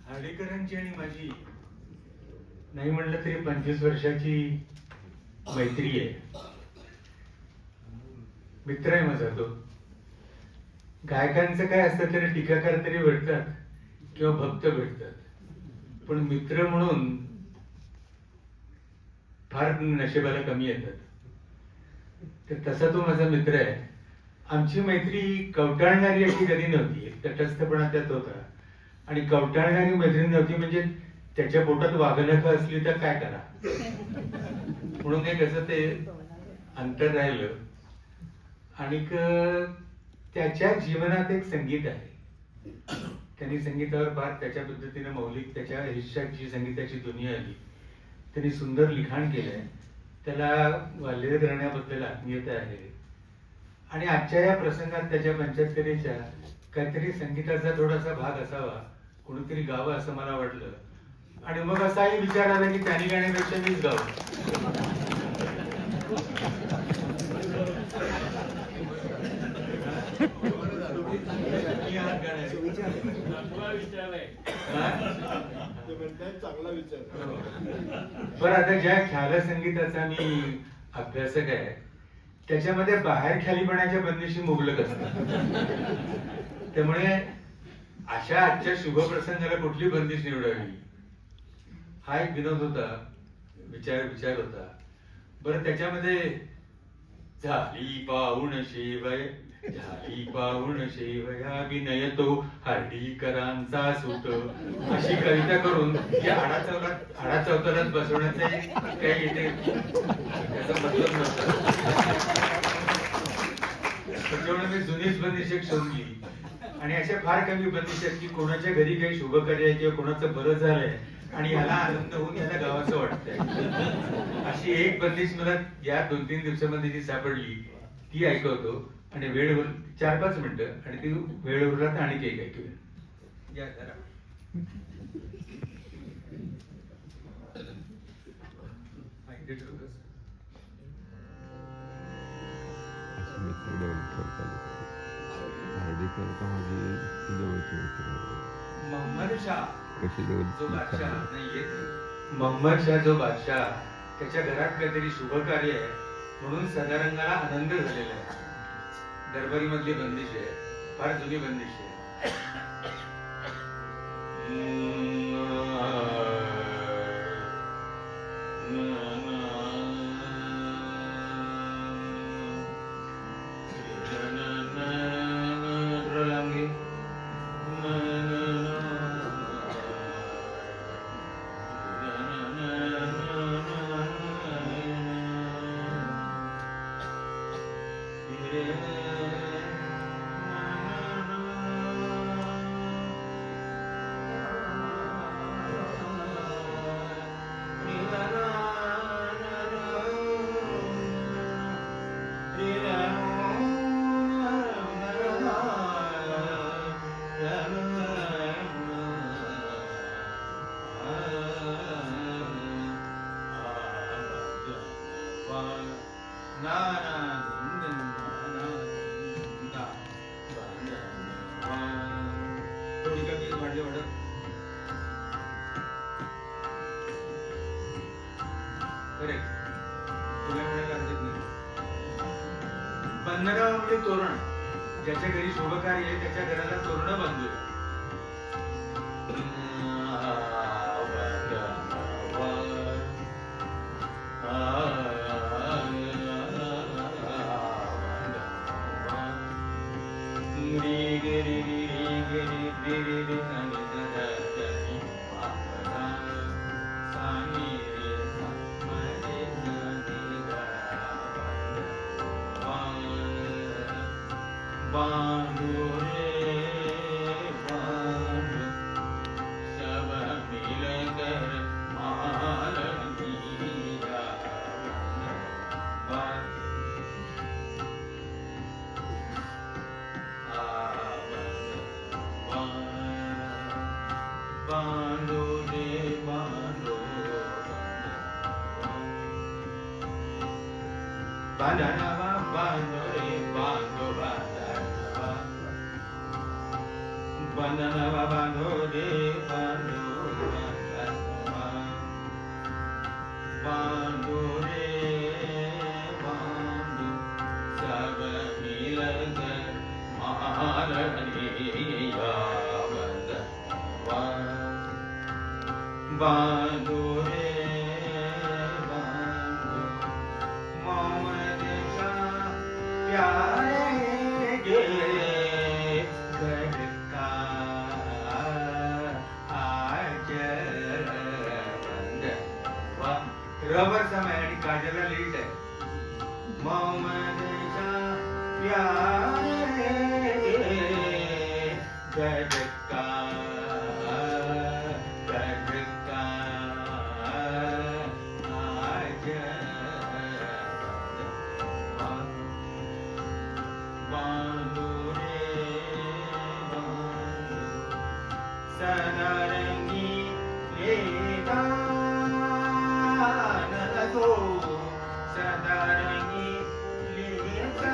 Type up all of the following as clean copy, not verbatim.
हार्डेकरांची आणि माझी नाही म्हणलं तरी 25 वर्षाची मैत्री आहे. मित्र आहे माझा तो. गायकांचं काय असतं तरी टीकाकार तरी भेटतात किंवा भक्त भेटतात, पण मित्र म्हणून फार नशिबाला कमी येतात. तर तसा तो माझा मित्र आहे. आमची मैत्री कवटाळणारी अशी कधी नव्हती. एक तटस्थपणा त्यात होता. आणि कवटाळणारी मैत्री नव्हती म्हणजे त्याच्या पोटात वाघनखं असली तर काय करा, म्हणून एक असं ते अंतर राहिलं. आणि त्याच्या जीवनात एक संगीत आहे. त्यांनी संगीतावर फार त्याच्या पद्धतीने मौलिक त्याच्या हिश्श्याची संगीताची दुनिया आली. त्यांनी सुंदर लिखाण केलंय. त्याला वाल्हेर घराण्याबद्दल आत्मीयता आहे. आणि आजच्या या प्रसंगात त्याच्या 75च्या काहीतरी संगीताचा थोडासा भाग असावा, कोणीतरी गावं असं मला वाटलं. आणि मग असाही विचार आला की त्यांनी गाण्यापेक्षा मीच गावं. चांगला विचार. बरं, आता ज्या ख्याल संगीताचा मी अभ्यासक आहे त्याच्यामध्ये बाहेर ख्यालीपणाच्या बंदिशी मुबलक असतात. त्यामुळे अशा आजच्या शुभप्रसंगाला कुठली बंदिश निवडावी हा एक विनोद होता, विचार होता. बरं, त्याच्यामध्ये झाली पाहुण शेवय झाली पाहुण शेवया विनय तो हार्डीकरांचा सूत, अशी कविता करून या आडा चौतालात बसवण्याचा काही येते त्याचा मतलब नसतं. त्याच्यामुळे मी जुनीच बंदिश एक शोधली. आणि अशा फार कमी बंदिश आहेत की कोणाच्या घरी काही शुभ कार्य आहे किंवा कोणाचं बरं झालंय आणि याला आनंद होऊन याला गावाचं वाटतंय, अशी एक बंदिश मला या 2-3 दिवसामध्ये जी सापडली ती ऐकवतो. आणि वेळ 4-5 मिनिटं आणि ती वेळ उरला तर आणि काही ऐकूया. महम्मद शाह जो बादशाह, त्याच्या घरात काहीतरी शुभ कार्य आहे म्हणून सदारंगाला आनंद झालेला आहे. दरबारी मधली बंदिश आहे, फार जुनी बंदिश आहे. बंधनावरले तोरण, ज्याच्या घरी शुभ कार्य आहे त्याच्या घराला तोरण बांधूया. Bandana Bando de Bando बांधो रे बांधो मोहम्मद शाह प्यारे गे गढ़का आज बंदवा रबर समय आणि काजला लीट आहे मोहम्मद शाह प्यारे गढ़का सदारंगी लेता नसो सदारंगी लेता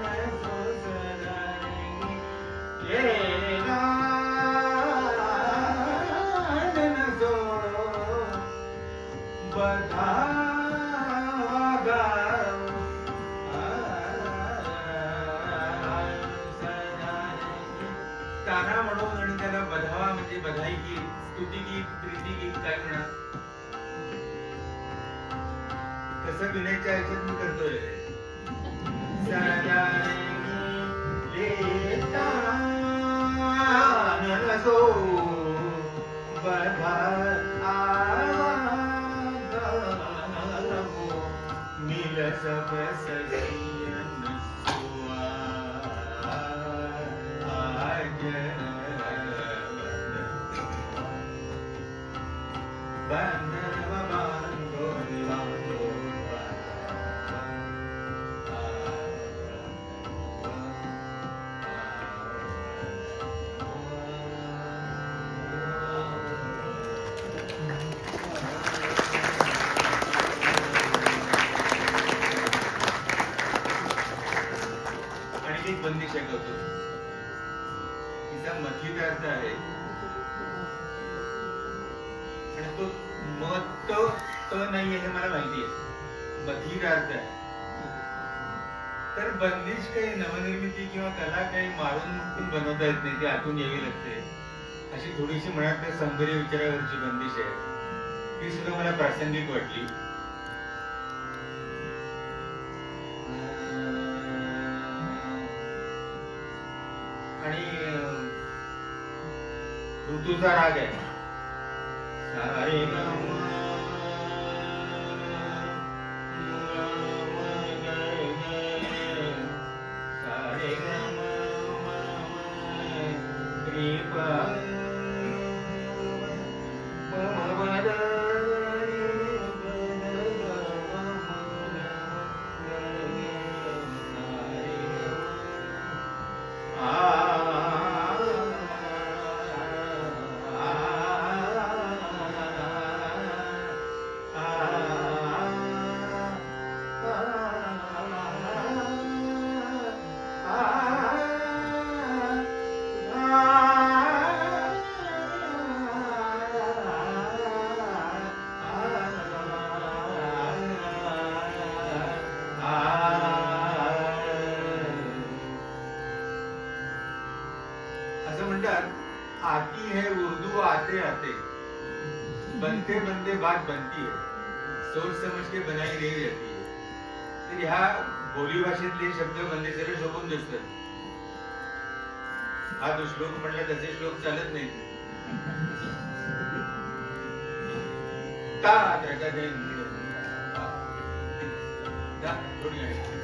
नसो सदारंगी लेता नसो बधावा ताना म्हणून आणि त्याला बधावा म्हणजे बधाई गीत स्तुती गीत प्रीती गीत काय म्हणा तसं विनयच्या आयुष्यात मी करतोय नसो बधा मिल सब सजियन आणि एक बंदिश ऐकवतो तिचा मथीत अर्थ आहे आणि तो मत त नाहीये हे मला माहिती आहे मथीत अर्थ आहे तर बंदिश काही नवनिर्मिती किंवा कला काही मारून मुटून बनवता येत नाही ती आतून यावी लागते अशी थोडीशी मनात सौंदर्य विचारावरची बंदिश आहे ती सुद्धा मला प्रासंगिक वाटली आणि ऋतूचा राग आहे सारे सारे असं म्हणतात आती है उर्दू आते आते बनते बनते बात बनती है सोच समझ के बनाई नहीं जाती है तर ह्या बोली भाषेतले शब्द म्हणजे सगळे शोभून दिसतात हा तो श्लोक म्हणला त्याचे श्लोक चालत नाही थोडी आहे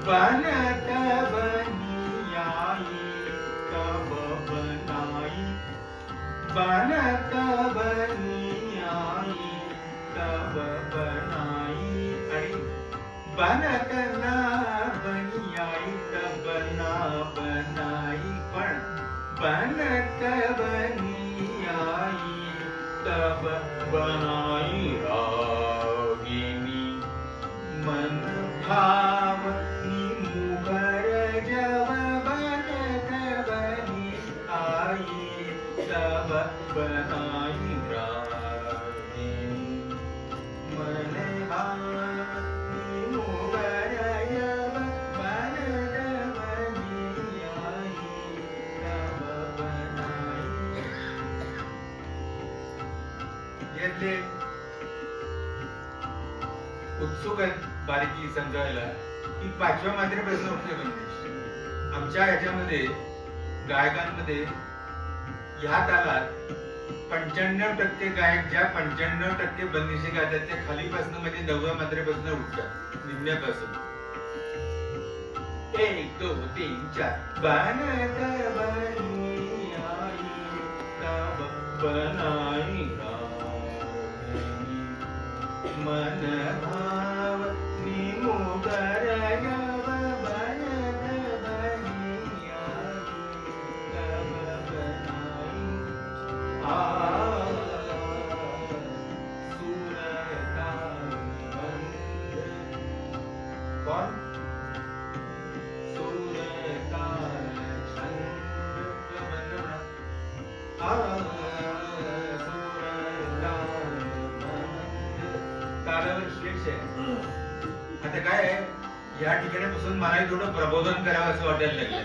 बनत बनियाई कब बनाई बनत बनियाई कब बनाई आणि बनत ना बनियाई कब ना बनाई पण बनत बनियाई कब बनाई रागिनी मन भाव बनाई रागिनी मन भाव त्याच्यातले उत्सुक आहेत बारीकी समजायला की 5व्या मात्रेपासून उठते बंदिश. आमच्या ह्याच्यामध्ये गायकांमध्ये ह्या तालात 95% गायक ज्या 95% बंदिशी गातात ते खालीपासून म्हणजे 9व्या मात्रेपासून उठतात निम्म्यापासून. 1 2 3 4 बनत बनी आई का बनाई मन भाव निमुगर नव बनत बनी आई का बनाई कौन तालावर स्ट्रेट्स आहे. आता काय आहे या ठिकाणापासून मला थोडं प्रबोधन करावं असं वाटायला लागलं.